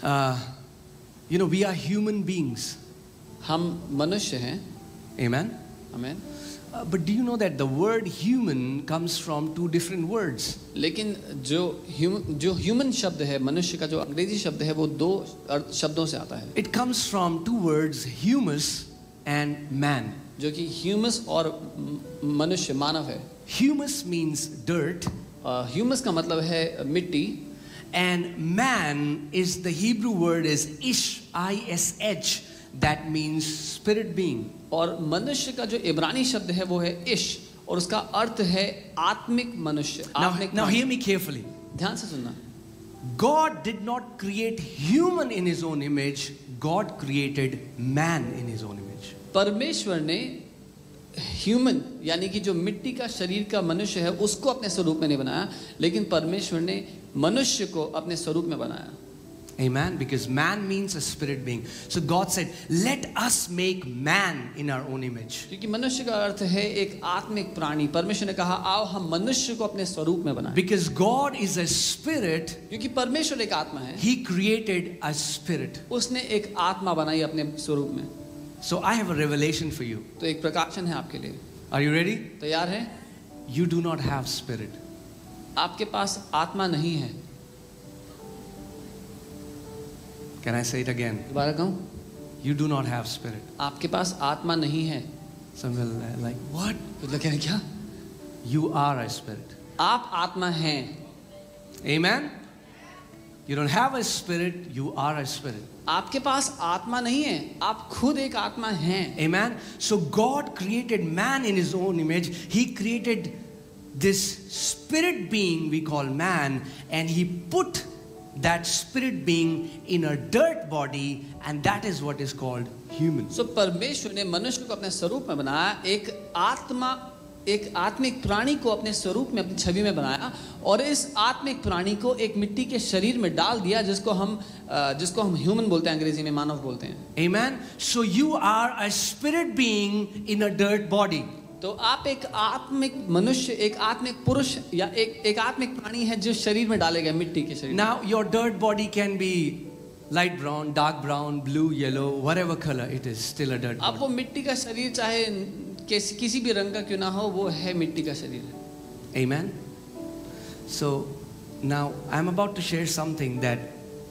You know, we are human beings. हम मनुष्य हैं. Amen. Amen. But do you know that the word human comes from two different words? लेकिन जो human शब्द है, मनुष्य का जो अंग्रेजी शब्द है, वो दो शब्दों से आता है. It comes from two words, humus and man. जो कि humus और मनुष्य, मानव है. Humus means dirt. Humus का मतलब है मिट्टी. And man is the Hebrew word is ish, I-S-H, that means spirit being. और मनुष्य का जो इब्रानी शब्द है वो है इश, और उसका अर्थ है आत्मिक मनुष्य. Now hear me carefully. ध्यान से सुनना. God did not create human in his own image. God created man in his own image. परमेश्वर ने ह्यूमन यानी कि जो मिट्टी का शरीर का मनुष्य है उसको अपने स्वरूप में नहीं बनाया, लेकिन परमेश्वर ने मनुष्य को अपने स्वरूप में बनाया. Amen. Because man means a spirit being. So God said, let us make man in our own image. क्योंकि मनुष्य का अर्थ है एक आत्मिक प्राणी. परमेश्वर ने कहा आओ हम मनुष्य को अपने स्वरूप में बनाएं. Because God is a spirit. क्योंकि परमेश्वर एक आत्मा है. He created a spirit. उसने एक आत्मा बनाई अपने स्वरूप में. So I have a revelation for you. तो एक प्रकाशन है आपके लिए. Are you ready? तैयार हैं? You do not have spirit. आपके पास आत्मा नहीं है. Can I say it again? दोबारा कहूं? You do not have spirit. आपके पास आत्मा नहीं है. Some will like, what? मतलब क्या है क्या? You are a spirit. आप आत्मा हैं. Amen? You don't have a spirit, you are a spirit. आपके पास आत्मा नहीं है, आप खुद एक आत्मा हैं. Amen? So God created man in his own image. He created this spirit being we call man, and he put that spirit being in a dirt body, and that is what is called human. So परमेश्वर ने मनुष्य को अपने स्वरूप में बनाया, एक आत्मा, एक आत्मिक प्राणी को अपने स्वरूप में, अपनी छवि में बनाया, और इस आत्मिक प्राणी को एक मिट्टी के शरीर में डाल दिया, जिसको हम ह्यूमन बोलते हैं, अंग्रेजी में मानव बोलते हैं. Amen. So you are a spirit being in a dirt body. तो आप एक आत्मिक मनुष्य, एक आत्मिक पुरुष या एक आत्मिक प्राणी है जो शरीर में डाले गए, मिट्टी के शरीर. Now your dirt body can be light brown, dark brown, blue, yellow, whatever color it is, still a dirt अब body. वो मिट्टी का शरीर चाहे किसी भी रंग का क्यों ना हो, वो है मिट्टी का शरीर. Amen. So now I'm about to share something that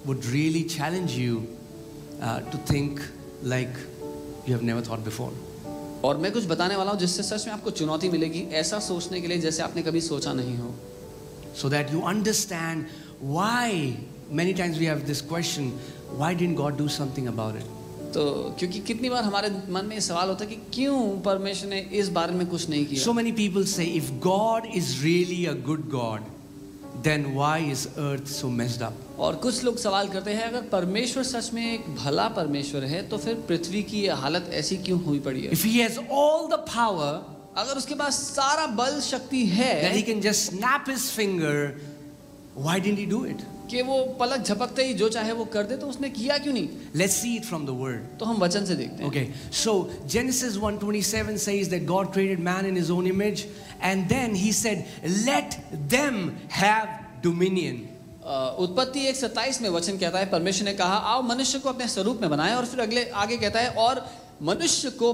would really challenge you to think like you have never thought before. और मैं कुछ बताने वाला हूँ जिससे सच में आपको चुनौती मिलेगी, ऐसा सोचने के लिए जैसे आपने कभी सोचा नहीं हो. So that you understand why many times we have this question, why didn't God do something about it? तो क्योंकि कितनी बार हमारे मन में सवाल होता है कि क्यों परमेश्वर ने इस बारे में कुछ नहीं किया. So many people say, if God is really a good God, then why is earth so messed up? और कुछ लोग सवाल करते हैं अगर परमेश्वर सच में एक भला परमेश्वर है तो फिर पृथ्वी की ये हालत ऐसी क्यों हुई पड़ी है. If he has all the power, अगर उसके पास सारा बल शक्ति है, that he can just snap his finger, why didn't he do it? कि वो पलक झपकते ही जो चाहे वो कर दे, तो उसने किया क्यों नहीं. Let's see it from the word. तो हम वचन से देखते हैं. Okay, so Genesis 1:27 says that God created man in his own image, and then he said, let them have dominion. उत्पत्ति 1:27 में वचन कहता है, परमेश्वर ने कहा आओ मनुष्य को अपने स्वरूप में बनाए, और फिर आगे कहता है और मनुष्य को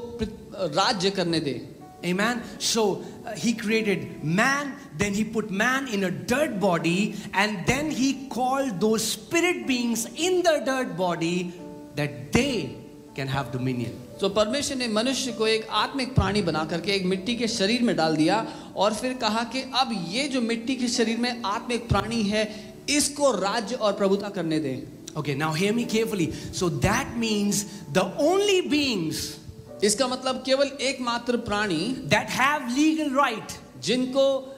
राज्य करने दे. Amen. So he created man, then he put man in a dirt body, and then he called those spirit beings in the dirt body that they can have dominion. तो परमेश्वर ने मनुष्य को एक आत्मिक प्राणी बना करके एक मिट्टी के शरीर में डाल दिया, और फिर कहा कि अब ये जो मिट्टी के शरीर में आत्मिक प्राणी है, इसको राज्य और प्रभुता करने दे. Okay, now hear me carefully. So that means the only beings, इसका मतलब केवल एकमात्र प्राणी that have legal right, जिनको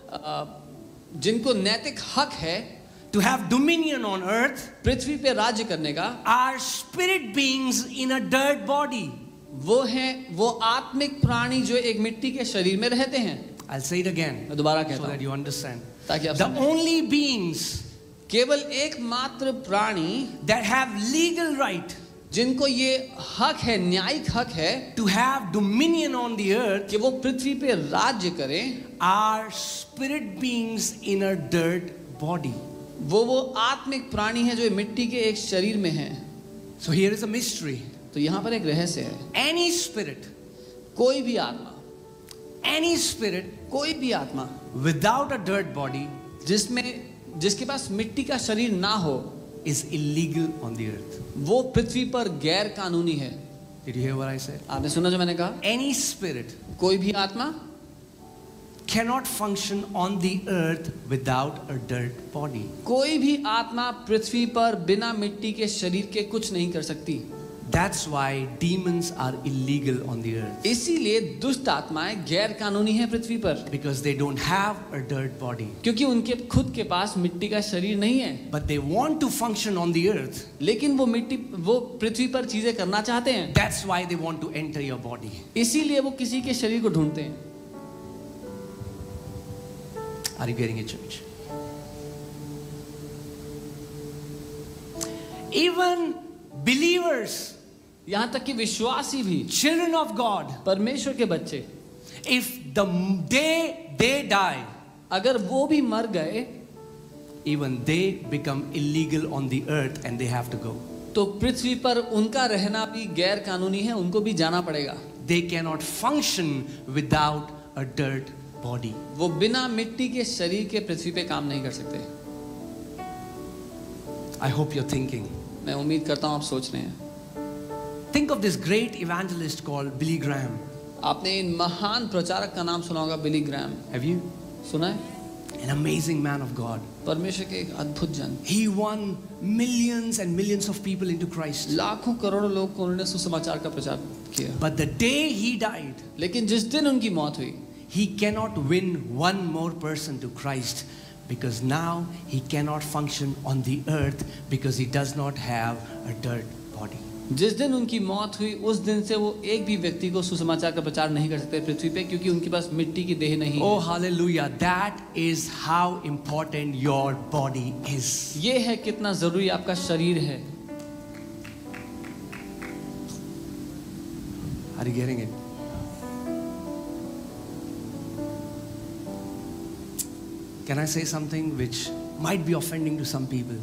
नैतिक हक है to have dominion on earth, पृथ्वी पे राज्य करने का, are spirit beings in a dirt body. वो हैं वो आत्मिक प्राणी जो एक मिट्टी के शरीर में रहते हैं. I'll say it again मैं दोबारा so कहता that हूँ you understand. ताकि आप The समझें. only beings केवल एकमात्र प्राणी that have legal right जिनको ये हक है, न्यायिक हक है to have dominion on the earth, कि वो पृथ्वी पे राज्य करें, are spirit beings in a dirt body. वो आत्मिक प्राणी है जो मिट्टी के एक शरीर में है। So here is a mystery. तो यहाँ पर एक रहस्य है। Any spirit, कोई भी आत्मा, any spirit कोई भी आत्मा without a dirt body जिसके पास मिट्टी का शरीर ना हो is illegal on the earth. वो पृथ्वी पर गैर कानूनी है। Did you hear what I said? आपने सुना जो मैंने कहा? Any spirit कोई भी आत्मा cannot function on the earth without a dirt body. कोई भी आत्मा पृथ्वी पर बिना मिट्टी के शरीर के कुछ नहीं कर सकती। That's why demons are illegal on the earth. इसीलिए दुष्ट आत्माएं गैर कानूनी है पृथ्वी पर, Because they don't have a dirt body. क्योंकि उनके खुद के पास मिट्टी का शरीर नहीं है। But they want to function on the earth. लेकिन वो पृथ्वी पर चीजें करना चाहते हैं। That's why they want to enter your body. इसीलिए वो किसी के शरीर को ढूंढते हैं। Are you getting it, church? Even believers, यहाँ तक कि विश्वासी भी, children of God, परमेश्वर के बच्चे, if the day they die, अगर वो भी मर गए, even they become illegal on the earth and they have to go. तो पृथ्वी पर उनका रहना भी गैर कानूनी है, उनको भी जाना पड़ेगा। They cannot function without a dirt body. वो बिना मिट्टी के शरीर के पृथ्वी पे काम नहीं कर सकते। I hope you're thinking. मैं उम्मीद करता हूँ आप सोच रहे हैं। Think of this great evangelist called Billy Graham. आपने इन महान प्रचारक का नाम सुना होगा, बिली ग्रैम। Have you? सुना है? An amazing man of God. परमेश्वर के एक अद्भुत जन। He won millions and millions of people into Christ. लाखों करोड़ों लोग को उन्होंने सुसमाचार का प्रचार किया। But the day he died, लेकिन जिस दिन उनकी मौत हुई, he cannot win one more person to Christ, because now he cannot function on the earth because he does not have a dirt body. जिस दिन उनकी मौत हुई उस दिन से वो एक भी व्यक्ति को सुसमाचार का प्रचार नहीं कर सकते पृथ्वी पे, क्योंकि उनके पास मिट्टी की देह नहीं Oh है। hallelujah, that is how important your body is. ये है कितना जरूरी आपका शरीर है। Are you getting it? Can I say something which might be offending to some people?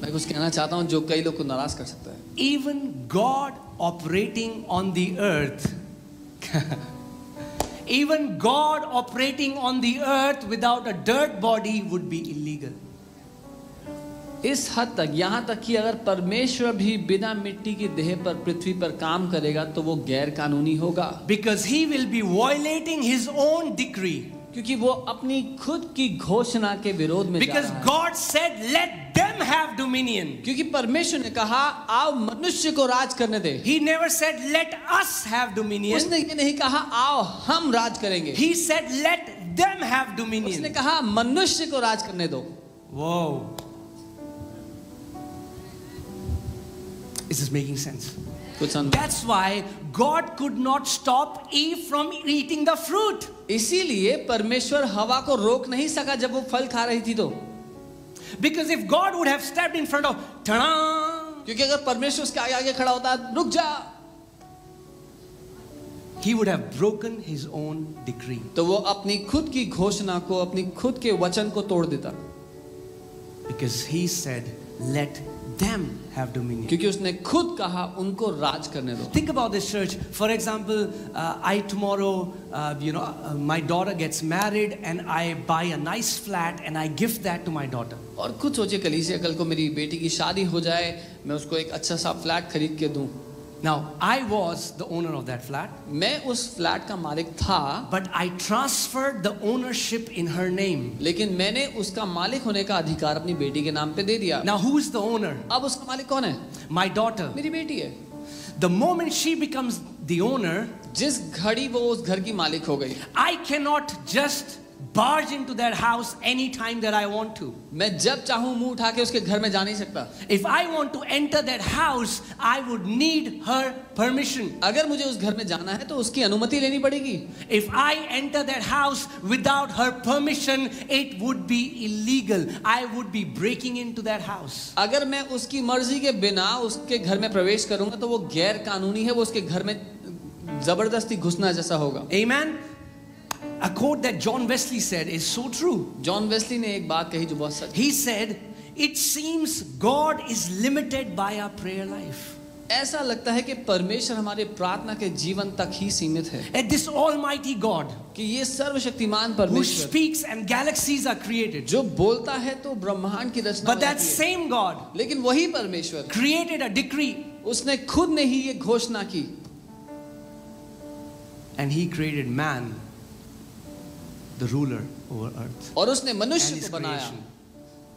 मैं कुछ कहना चाहता हूँ जो कई लोग को नाराज कर सकता है। Even God operating on the earth, even God operating on the earth without a dirt body would be illegal. इस हद तक, यहाँ तक कि अगर परमेश्वर भी बिना मिट्टी की देह पर पृथ्वी पर काम करेगा तो वो गैर कानूनी होगा। Because he will be violating his own decree. क्योंकि वो अपनी खुद की घोषणा के विरोध में जा Because रहा है। God said, let them have dominion. क्योंकि परमेश्वर ने कहा आओ मनुष्य को राज करने दे। He never said, let us have dominion. उसने ये नहीं कहा आओ हम राज करेंगे। He said, let them have dominion. उसने कहा मनुष्य को राज करने दो। Whoa. Is this making sense? कुछ समझ? That's why God could not stop Eve from eating the fruit. इसीलिए परमेश्वर हवा को रोक नहीं सका जब वो फल खा रही थी तो। Because if God would have stepped in front of, ta-da, क्योंकि अगर परमेश्वर उसके आगे आगे खड़ा होता रुक जा, he would have broken his own decree. तो वो अपनी खुद की घोषणा को, अपनी खुद के वचन को तोड़ देता। Because he said, let them have dominion. क्योंकि उसने खुद कहा उनको राज करने दो। Think about this, church. For example, I tomorrow, my daughter gets married and I buy a nice flat and I gift that to my daughter. और खुद सोचिए कलीसिया कल को मेरी बेटी की शादी हो जाए, मैं उसको एक अच्छा सा फ्लैट खरीद के दूं। Now, I was the owner of that flat. मैं उस फ्लैट का मालिक था, But I transferred the ownership in her name. लेकिन मैंने उसका मालिक होने का अधिकार अपनी बेटी के नाम पे दे दिया। Now, who is the owner? अब उसका मालिक कौन है? My daughter. मेरी बेटी है। The moment she becomes the owner, जिस घड़ी वो उस घर की मालिक हो गई, I cannot just barge into that house anytime that I want to. मैं जब चाहूँ मुंह उठा के उसके घर में जा नहीं सकता। If I want to enter that house, I would need her permission. अगर मुझे उस घर में जाना है तो उसकी अनुमति लेनी पड़ेगी। If I enter that house without her permission, it would be illegal. I would be breaking into that house. अगर मैं उसकी मर्जी के बिना उसके घर में प्रवेश करूंगा तो वो गैर कानूनी है, वो उसके घर में जबरदस्ती घुसना जैसा होगा। Amen. A quote that John Wesley said is so true. John Wesley ने एक बात कही जो बहुत सच। He said, it seems God is limited by our prayer life. ऐसा लगता है कि परमेश्वर हमारे प्रार्थना के जीवन तक ही सीमित है, And this Almighty God कि ये सर्वशक्तिमान who परमेश्वर speaks and galaxies are created, जो बोलता है तो ब्रह्मांड की रचना but हो that जाती है। same God लेकिन वही परमेश्वर, created a decree, उसने खुद ने ही ये घोषणा की, and He created man, the ruler over earth. और उसने And मनुष्य his को बनाया, creation.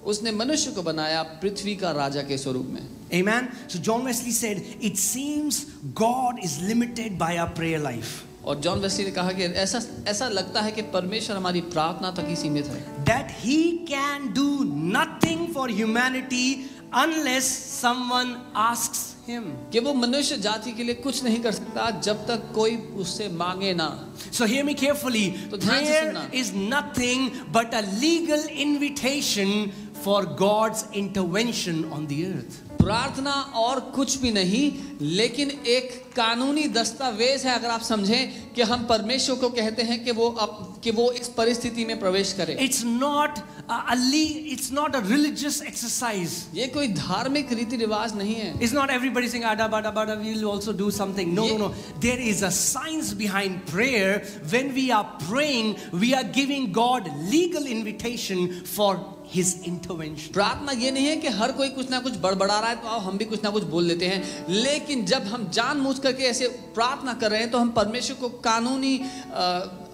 उसने मनुष्य को बनाया पृथ्वी का राजा के स्वरूप में। Amen. So John Wesley said, it seems God is limited by our prayer life. और जॉन वेस्ली ने कहा कि ऐसा लगता है कि परमेश्वर हमारी प्रार्थना तक ही सीमित है, That He can do nothing for humanity unless someone asks Him. कि वो मनुष्य जाति के लिए कुछ नहीं कर सकता जब तक कोई उससे मांगे ना। So hear me carefully. तो ध्यान से Prayer सुनना। is nothing but a legal invitation for God's intervention on the earth. प्रार्थना और कुछ भी नहीं, लेकिन एक कानूनी दस्तावेज है, अगर आप समझें कि हम परमेश्वर को कहते हैं कि वो इस परिस्थिति में प्रवेश करे। It's not it's not a religious exercise. ये कोई धार्मिक रीति रिवाज नहीं है। It's not everybody saying ada bada bada we'll also do something. No. There is a science behind prayer. When we are praying, we are giving God legal invitation for His intervention. प्रार्थना ये नहीं है कि हर कोई कुछ ना कुछ बड़बड़ा रहा है तो आओ हम भी कुछ ना कुछ बोल लेते हैं, लेकिन जब हम जानबूझ करके ऐसे प्रार्थना कर रहे हैं तो हम परमेश्वर को कानूनी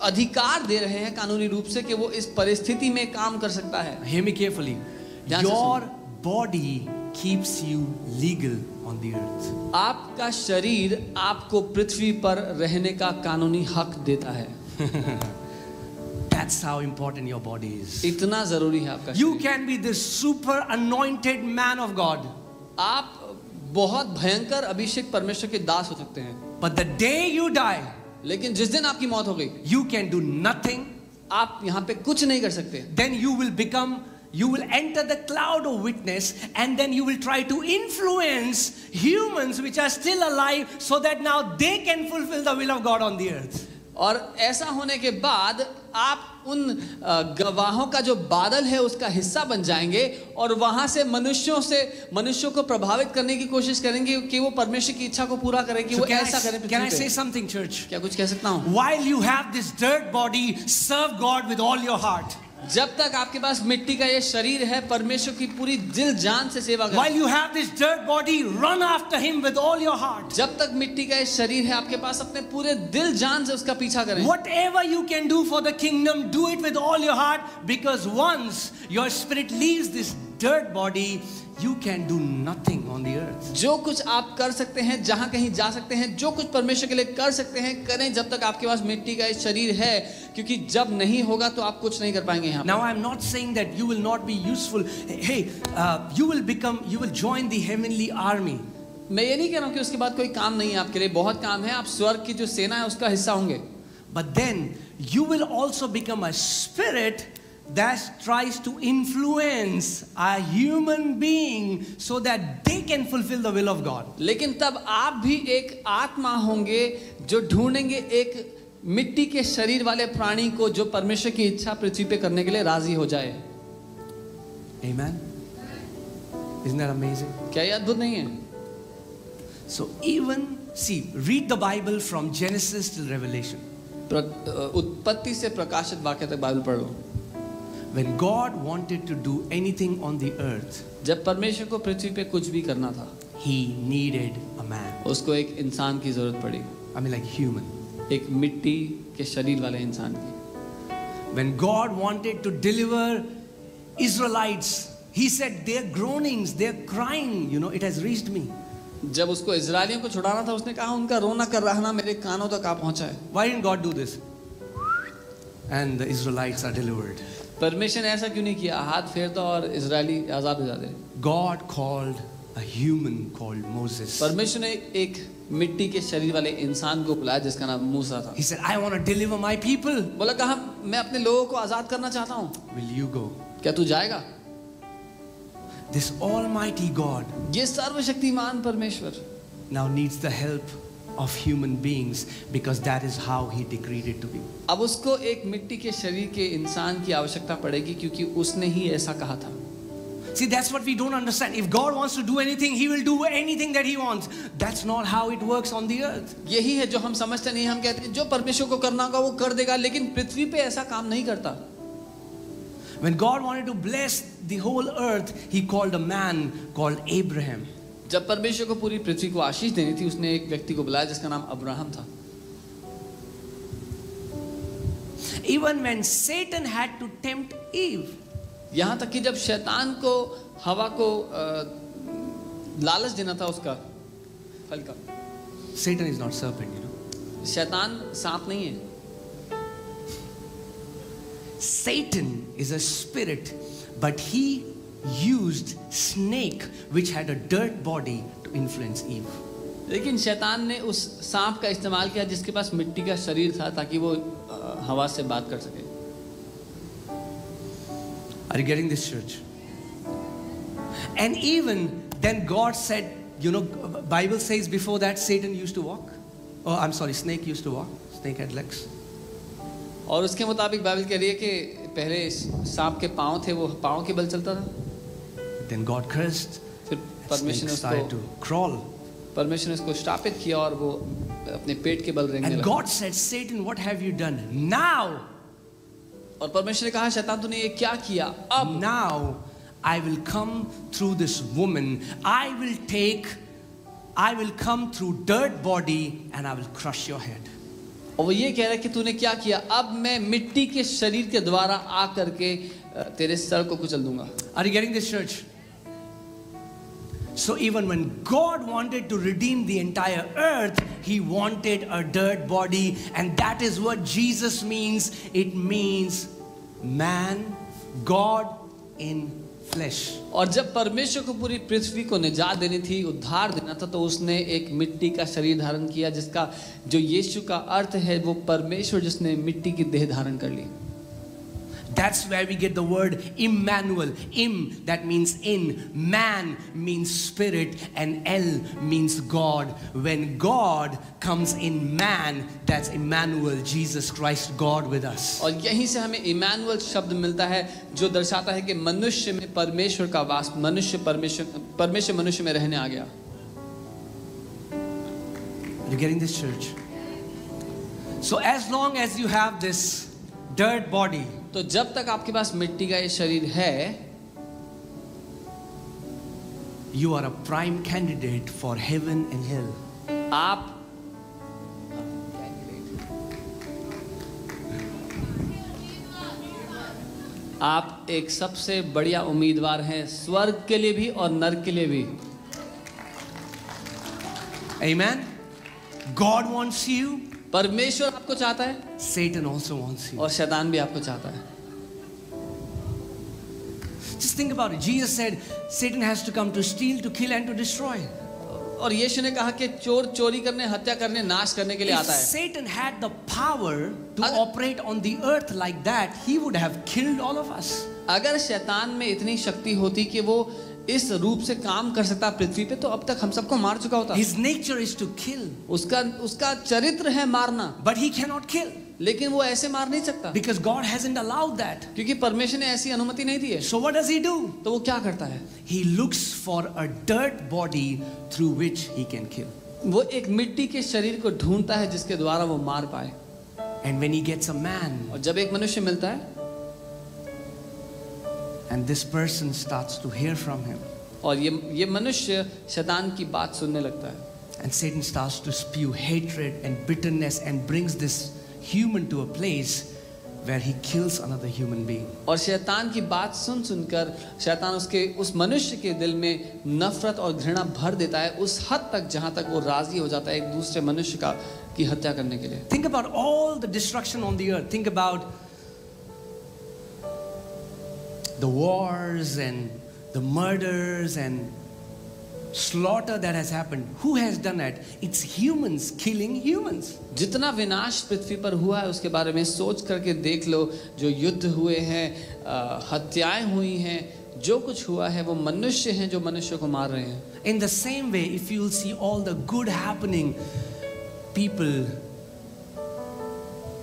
अधिकार दे रहे हैं, कानूनी रूप से, कि वो इस परिस्थिति में काम कर सकता है। Hear me carefully. Your body keeps you legal on the earth. आपका शरीर आपको पृथ्वी पर रहने का कानूनी हक देता है। That's how important your body is. इतना जरूरी है आपका You शरीर। can be this super anointed man of God, आप बहुत भयंकर अभिषेक परमेश्वर के दास हो सकते हैं, but the day you die, लेकिन जिस दिन आपकी मौत हो गई, you can do nothing. आप यहाँ पे कुछ नहीं कर सकते। Then you will enter the cloud of witness, and then you will try to influence humans which are still alive so that now they can fulfill the will of God on the earth. और ऐसा होने के बाद आप उन गवाहों का जो बादल है उसका हिस्सा बन जाएंगे और वहां से मनुष्यों को प्रभावित करने की कोशिश करेंगे कि वो परमेश्वर की इच्छा को पूरा करें, कि So वो can ऐसा करें पृथ्वी I पे। say something, church? क्या कुछ कह सकता हूँ? While you have this dirt body, serve God with all your heart. जब तक आपके पास मिट्टी का ये शरीर है, परमेश्वर की पूरी दिल जान से सेवा करें। While you have this dirt body, run after Him with all your heart. जब तक मिट्टी का ये शरीर है आपके पास, अपने पूरे दिल जान से उसका पीछा करें। Whatever you can do for the kingdom, do it with all your heart, because once your spirit leaves this dirt body, you can do nothing on the earth. जो कुछ आप कर सकते हैं, जहां कहीं जा सकते हैं, जो कुछ परमेश्वर के लिए कर सकते हैं, करें जब तक आपके पास मिट्टी का एक शरीर है, क्योंकि जब नहीं होगा तो आप कुछ नहीं कर पाएंगे यहाँ। Now I am not saying that you will not be useful. Hey, you will join the heavenly army. मैं ये नहीं कह रहा हूँ कि उसके बाद कोई काम नहीं है आपके लिए, बहुत काम है। आप स्वर्ग की जो सेना है उसका हिस्सा होंगे। But then you will also become a spirit that tries to influence a human being so that they can fulfill the will of God. लेकिन तब आप भी एक आत्मा होंगे जो ढूंढेंगे एक मिट्टी के शरीर वाले प्राणी को जो परमेश्वर की इच्छा पृथ्वी पे करने के लिए राजी हो जाए। Amen. Isn't that amazing? क्या ये अद्भुत नहीं है? So read the Bible from Genesis till Revelation. उत्पत्ति से प्रकाशित वाक्य तक बाइबल पढ़ लो। When God wanted to do anything on the earth, जब परमेश्वर को पृथ्वी पे कुछ भी करना था, He needed a man. उसको एक इंसान की जरूरत पड़ी, I mean, like human. एक मिट्टी के शरीर वाले इंसान की। When God wanted to deliver Israelites, He said, "Their groanings, their crying, it has reached me." जब उसको इजरायलियों को छुड़ाना था, उसने कहा उनका रोना कर रहना मेरे कानों तक आ पहुंचा है। Why didn't God do this? And the Israelites are delivered. परमेश्वर ने ऐसा क्यों नहीं किया? हाथ फेरता और इजरायली आजाद हो जाते। God called a human called Moses. परमेश्वर ने एक मिट्टी के शरीर वाले इंसान को बुलाया जिसका नाम मूसा था। He said, "I want to deliver my people." बोला कहा मैं अपने लोगों को आजाद करना चाहता हूँ। Will you go? क्या तू जाएगा? This Almighty God ये सर्वशक्तिमान परमेश्वर now needs the help of human beings, because that is how He decreed it to be. अब उसको एक मिट्टी के शरीर के इंसान की आवश्यकता पड़ेगी, क्योंकि उसने ही ऐसा कहा था। See, that's what we don't understand. If God wants to do anything, He will do anything that He wants. That's not how it works on the earth. यही है जो हम समझते नहीं। हम कहते हैं जो परमेश्वर को करना होगा वो कर देगा, लेकिन पृथ्वी पे ऐसा काम नहीं करता। When God wanted to bless the whole earth, He called a man called Abraham. जब परमेश्वर को पूरी पृथ्वी को आशीष देनी थी, उसने एक व्यक्ति को बुलाया जिसका नाम अब्राहम था। Even when Satan had to tempt Eve, यहाँ तक कि जब शैतान को हवा को लालच देना था उसका फल का। Satan is not serpent, you know. शैतान सांप नहीं है। Satan is a spirit, but he used snake, which had a dirt body, to influence Eve. लेकिन शैतान ने उस सांप का इस्तेमाल किया जिसके पास मिट्टी का शरीर था, ताकि वो हवा से बात कर सके। Are you getting this, church? And even then God said, you know, Bible says before that Satan used to walk. Oh, I'm sorry, snake used to walk. Snake had legs. और उसके मुताबिक बाइबल कह रही है कि पहले सांप के पांव थे, वो पांव के बल चलता था। Then God cursed. फिर Snake started to crawl. परमेश्वर ने उसको श्रापित किया और वो अपने पेट के बल रेंगने And लगा। God said, Satan, what have you done? Now. और परमेश्वर ने कहा, शैतान तूने ये क्या किया? अब Now I will come through this woman. I will come through dirt body and I will crush your head. और वो ये कह रहा है कि तूने क्या किया? अब मैं मिट्टी के शरीर के द्वारा आ करके तेरे सर को कुचल दूंगा। Are you getting this, church? So even when God wanted to redeem the entire earth, He wanted a dirt body, and that is what Jesus means. It means man, God in flesh. और जब परमेश्वर को पूरी पृथ्वी को निजात देनी थी, उद्धार देना था, तो उसने एक मिट्टी का शरीर धारण किया, जिसका जो यीशु का अर्थ है वो परमेश्वर जिसने मिट्टी की देह धारण कर ली। That's where we get the word Immanuel. Im, that means in. Man means spirit, and El means God. When God comes in man, that's Immanuel, Jesus Christ, God with us. और यहीं से हमें इमैनुअल शब्द मिलता है, जो दर्शाता है कि मनुष्य में परमेश्वर का वास, परमेश्वर मनुष्य में रहने आ गया। You're getting this, church? So as long as you have this dirt body, तो जब तक आपके पास मिट्टी का ये शरीर है, you are a prime candidate for heaven and hell. आप एक सबसे बढ़िया उम्मीदवार हैं, स्वर्ग के लिए भी और नरक के लिए भी। Amen. God wants you. परमेश्वर आपको चाहता है, Satan also wants you. और शैतान भी आपको चाहता है। Just think about it. Jesus said Satan has to come to steal, to kill and to destroy. और यीशु ने कहा कि चोर चोरी करने, हत्या करने, नाश करने के लिए If आता है। Satan had the power to operate on the earth like that, he would have killed all of us. अगर शैतान में इतनी शक्ति होती कि वो इस रूप से काम कर सकता पृथ्वी पे, तो अब तक हम सबको मार चुका होता। His nature is to kill. उसका चरित्र है मारना, But he cannot kill. लेकिन वो ऐसे मार नहीं सकता, Because God hasn't allowed that. क्योंकि परमेश्वर ने ऐसी अनुमति नहीं दी है। So what does he do? तो वो क्या करता है? He looks for a dirt body through which he can kill. वो एक मिट्टी के शरीर को ढूंढता है जिसके द्वारा वो मार पाए। And when he gets a man, और जब एक मनुष्य मिलता है, and this person starts to hear from him, और ये मनुष्य शैतान की बात सुनने लगता है, and Satan starts to spew hatred and bitterness and brings this human to a place where he kills another human being. और शैतान की बात सुनकर शैतान उस मनुष्य के दिल में नफरत और घृणा भर देता है, उस हद तक जहां तक वो राजी हो जाता है एक दूसरे मनुष्य की हत्या करने के लिए। Think about all the destruction on the earth. Think about the wars and the murders and slaughter that has happened. Who has done that? It's humans killing humans. जितना विनाश पृथ्वी पर हुआ है उसके बारे में सोच करके देख लो। जो युद्ध हुए हैं, हत्याएं हुई हैं, जो कुछ हुआ है वो मनुष्य हैं जो मनुष्य को मार रहे हैं। In the same way, if you will see all the good happening, people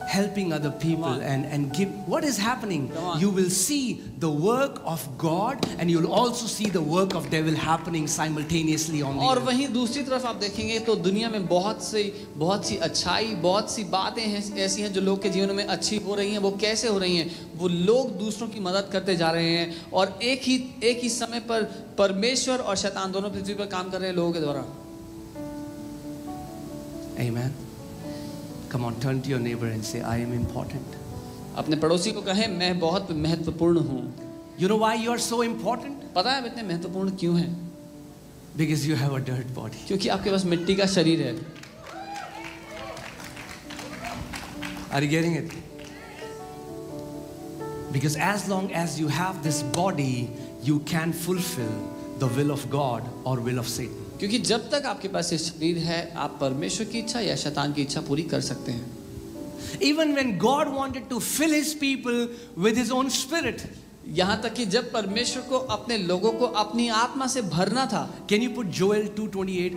helping other people on. and give, what is happening? Come on. You will see the work of God and you'll also see the work of devil happening simultaneously on the और earth. वहीं दूसरी तरफ आप देखेंगे तो दुनिया में बहुत सी अच्छाई, बहुत सी बातें हैं ऐसी हैं जो लोग के जीवन में अच्छी हो रही हैं। वो कैसे हो रही हैं? वो लोग दूसरों की मदद करते जा रहे हैं और एक ही समय पर परमेश्वर और शैतान दोनों पृथ्वी पर काम कर रहे हैं लोगों के द्वारा। Amen. Come on, turn to your neighbor and say, I am important. अपने पड़ोसी को कहें मैं बहुत महत्वपूर्ण हूँ। You know why you are so important? पता है आप इतने महत्वपूर्ण क्यों हैं? Because you have a dirt body. क्योंकि आपके पास मिट्टी का शरीर है। Are you getting it? Because as long as you have this body, you can fulfill the will of God or will of Satan. क्योंकि जब तक आपके पास ये शरीर है आप परमेश्वर की इच्छा या शैतान की इच्छा पूरी कर सकते हैं। Even when God wanted to fill his people with his own spirit. यहाँ तक कि जब परमेश्वर को अपने लोगों को अपनी आत्मा से भरना था। Can you put Joel 2:28?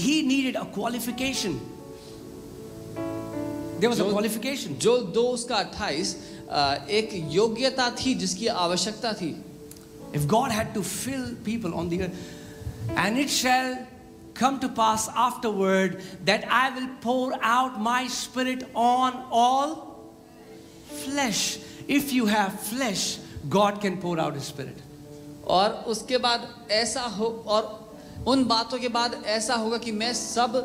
He needed a qualification. There was a qualification. जो 2:28 एक योग्यता थी जिसकी आवश्यकता थी। If God had to fill people on the earth, and it shall come to pass afterward that I will pour out my spirit on all flesh. If you have flesh, God can pour out his spirit. और उसके बाद ऐसा हो और उन बातों के बाद ऐसा होगा कि मैं सब,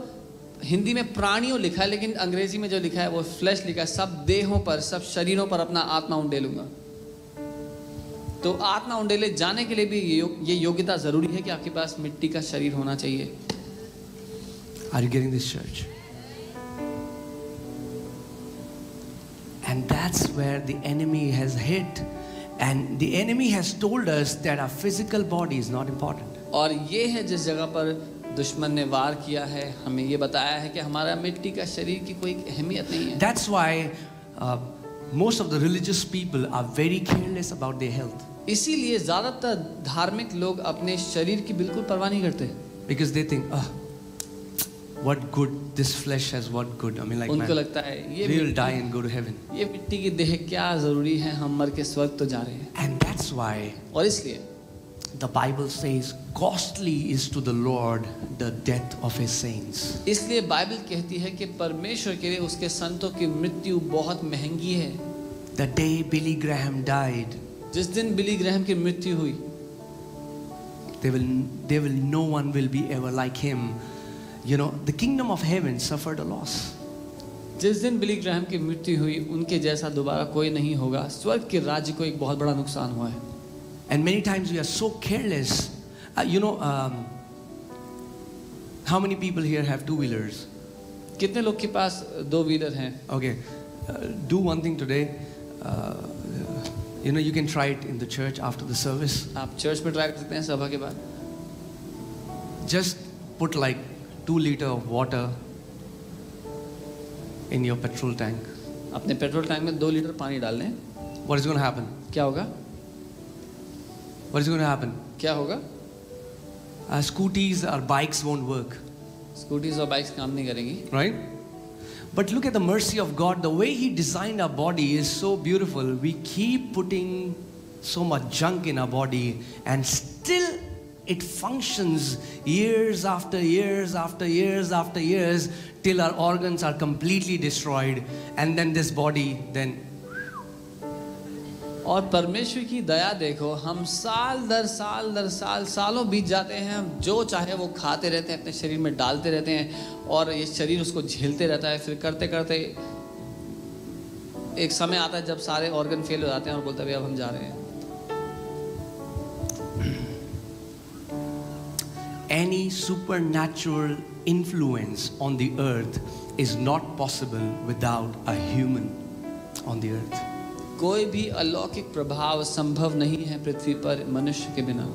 हिंदी में प्राणियों लिखा है लेकिन अंग्रेजी में जो लिखा है वो फ्लैश लिखा है, सब देहों पर, सब शरीरों पर अपना आत्मा उंडेलूंगा। तो आत्मा उंडेले जाने के लिए भी ये योग्यता जरूरी है कि आपके पास मिट्टी का शरीर होना चाहिए। Are you getting this, church? And that's where the enemy has hit, and the enemy has told us that our physical body is not important. और ये है जिस जगह पर दुश्मन ने वार किया है, हमें ये बताया है कि हमारा मिट्टी का शरीर की कोई अहमियत नहीं है। That's why most of the religious people are very careless about their health. इसीलिए ज्यादातर धार्मिक लोग अपने शरीर की बिल्कुल परवाह नहीं करते। Because they think, what good this flesh has, what good? I mean, like, उनको man, लगता है we will die and go to heaven. ये मिट्टी की देह क्या जरूरी है, हम मर के स्वर्ग तो जा रहे हैं। And that's why और इसलिए the Bible says, costly is to the Lord the death of his saints. इसलिए बाइबल कहती है कि परमेश्वर के लिए उसके संतों की मृत्यु बहुत महंगी है। The day Billy Graham died, जिस दिन बिली ग्रैहम की मृत्यु हुई, no one will be ever like him. You know, the kingdom of heaven suffered a loss. जिस दिन बिली ग्रैहम की मृत्यु हुई उनके जैसा दोबारा कोई नहीं होगा। स्वर्ग के राज्य को एक बहुत बड़ा नुकसान हुआ है। And many times we are so careless. How many people here have two-wheelers? कितने लोग के पास दो व्हीलर हैं? Okay, do one thing today. You can try it in the church after the service. आप चर्च में ट्राई कर सकते हैं सभा के बाद। Just put like 2 liters of water in your petrol tank. अपने पेट्रोल टैंक में 2 लीटर पानी डाल लें। What is going to happen? क्या होगा? What is going to happen? क्या होगा? Scooties or bikes won't work. Scooties और बाइक्स काम नहीं करेंगी। Right? But look at the mercy of God. The way he designed our body is so beautiful. We keep putting so much junk in our body and still it functions years after years after years after years till our organs are completely destroyed, and then this body then. और परमेश्वर की दया देखो, हम साल दर साल सालों बीत जाते हैं, हम जो चाहे वो खाते रहते हैं, अपने शरीर में डालते रहते हैं और ये शरीर उसको झेलते रहता है। फिर करते करते एक समय आता है जब सारे ऑर्गन फेल हो जाते हैं और बोलते हैं अब हम जा रहे हैं। Any supernatural influence on the earth is not possible without a human on the earth. कोई भी अलौकिक प्रभाव संभव नहीं है पृथ्वी पर मनुष्य के बिना।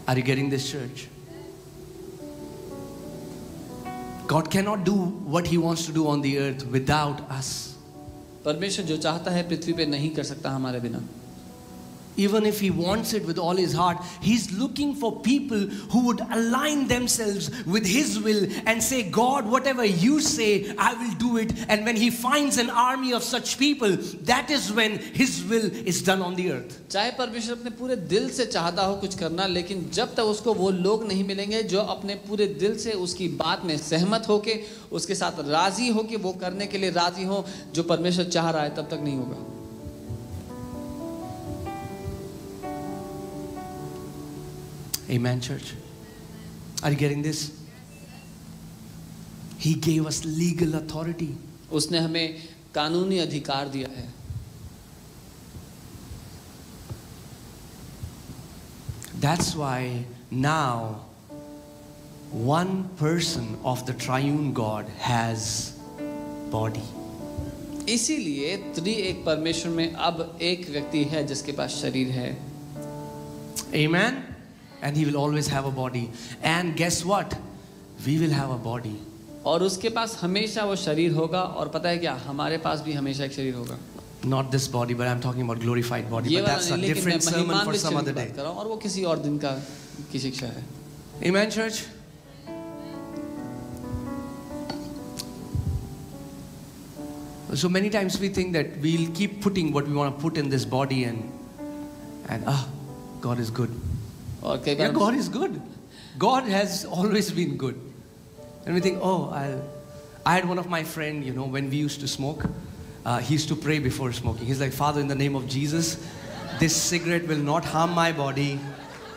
Are you getting this, church? God cannot do what he wants to do on the earth without us. परमेश्वर जो चाहता है पृथ्वी पे नहीं कर सकता हमारे बिना। even if he wants it with all his heart, he's looking for people who would align themselves with his will and say, God, whatever you say, I will do it. And when he finds an army of such people, that is when his will is done on the earth. चाहे परमेश्वर अपने पूरे दिल से चाहता हो कुछ करना, लेकिन जब तक उसको वो लोग नहीं मिलेंगे जो अपने पूरे दिल से उसकी बात में सहमत होके उसके साथ राजी हो कि वो करने के लिए राजी हो जो परमेश्वर चाह रहा है, तब तक नहीं होगा. Amen, church. Are you getting this? He gave us legal authority. उसने हमें कानूनी अधिकार दिया है. That's why now one person of the triune God has body. इसीलिए त्रिएक परमेश्वर में अब एक व्यक्ति है जिसके पास शरीर है. Amen. And he will always have a body. And guess what? We will have a body. और उसके पास हमेशा वो शरीर होगा. और पता है क्या, हमारे पास भी हमेशा एक शरीर होगा. Not this body, but I'm talking about glorified body. But that's a different sermon for some other day. और वो किसी और दिन का की शिक्षा है. Amen, church. So many times we think that we'll keep putting what we want to put in this body and God is good. Okay, yeah, God is good. God has always been good. And we think, I had one of my friends, when we used to smoke, he used to pray before smoking. He's like, Father, in the name of Jesus, this cigarette will not harm my body.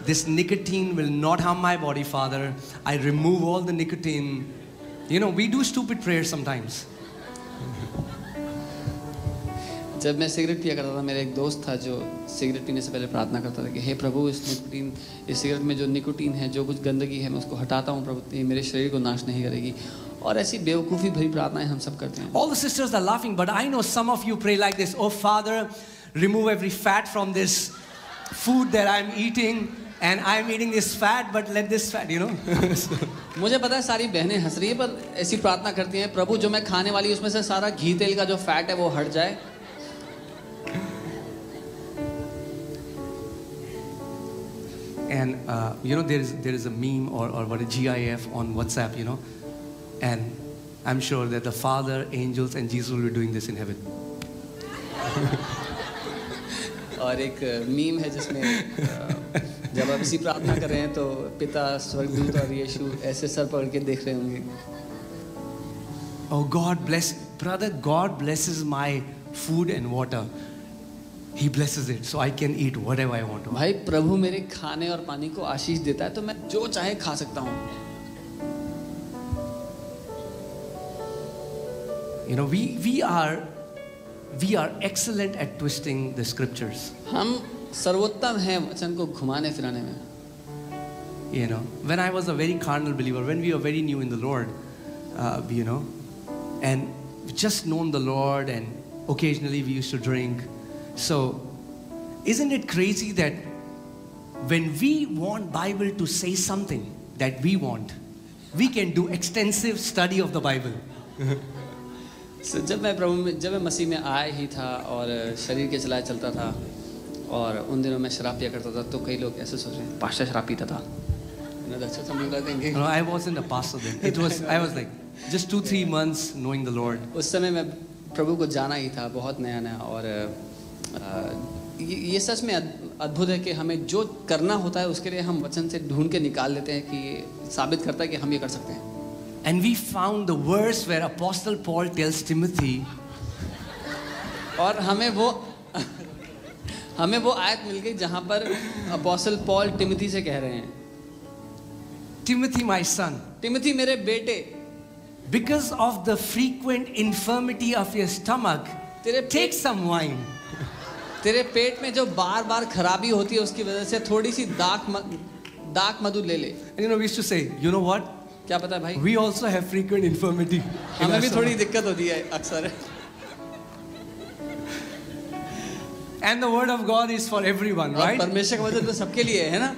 This nicotine will not harm my body, Father. I remove all the nicotine. We do stupid prayers sometimes. जब मैं cigarette पिया करता था, मेरा एक दोस्त था जो सिगरेट पीने से पहले प्रार्थना करता था कि हे प्रभु, इस सिगरेट में जो निकोटीन है, जो कुछ गंदगी है, मैं उसको हटाता हूँ प्रभु, ये मेरे शरीर को नाश नहीं करेगी. और ऐसी बेवकूफ़ी भरी प्रार्थनाएं हम सब करते हैं. All the sisters are laughing, but I know some of you pray like this. Oh Father, remove every fat from this food that I'm eating, and I'm eating this fat, but let this fat, मुझे पता है सारी बहनें हंस रही है, पर ऐसी प्रार्थना करती हैं, प्रभु जो मैं खाने वाली उसमें से सारा घी तेल का जो फैट है वो हट जाए. And there is a meme or what a GIF on WhatsApp, and I'm sure that the Father, angels, and Jesus will be doing this in heaven. और एक मीम है जिसमें जब आप इसी प्रार्थना कर रहे हैं तो पिता, स्वर्गदूत और यीशु ऐसे सर पकड़ के देख रहे होंगे. Oh God bless, brother, God blesses my food and water. He blesses it, so I can eat whatever I want to. भाई प्रभु मेरे खाने और पानी को आशीष देता है, तो मैं जो चाहे खा सकता हूँ. We are excellent at twisting the scriptures. हम सर्वोत्तम हैं वचन को घुमाने फिराने में. When I was a very carnal believer, when we were very new in the Lord, and just known the Lord, and occasionally we used to drink. So, isn't it crazy that when we want Bible to say something that we want, we can do extensive study of the Bible. So, जब मैं मसीह में आया ही था और शरीर के चलाए चलता था और उन दिनों में शराब पिया करता था, तो कई लोग ऐसे सोच रहे हैं पास्टर शराब पीता था. No, I wasn't a pastor then. I was like just 2-3 months knowing the Lord. उस समय मैं प्रभु को जाना ही था, बहुत नया और ये सच में अद्भुत है कि हमें जो करना होता है उसके लिए हम वचन से ढूंढ के निकाल लेते हैं कि ये साबित करता है कि हम ये कर सकते हैं. And we found the verse where Apostle Paul tells Timothy. और हमें वो आयत मिल गई जहां पर अपोस्टल पॉल टिमोथी से कह रहे हैं, Timothy, my son. टिमोथी मेरे बेटे. Because of the frequent infirmity of your stomach, take some wine. तेरे पेट में जो बार-बार खराबी होती है उसकी वजह से थोड़ी सी दाक मधु ले ले. We used to say, you know what? क्या पता है भाई? We also have frequent infirmity. हमें भी थोड़ी दिक्कत होती है अक्सर. And the word of God is for everyone, right? परमेश्वर का वचन तो सबके लिए है ना?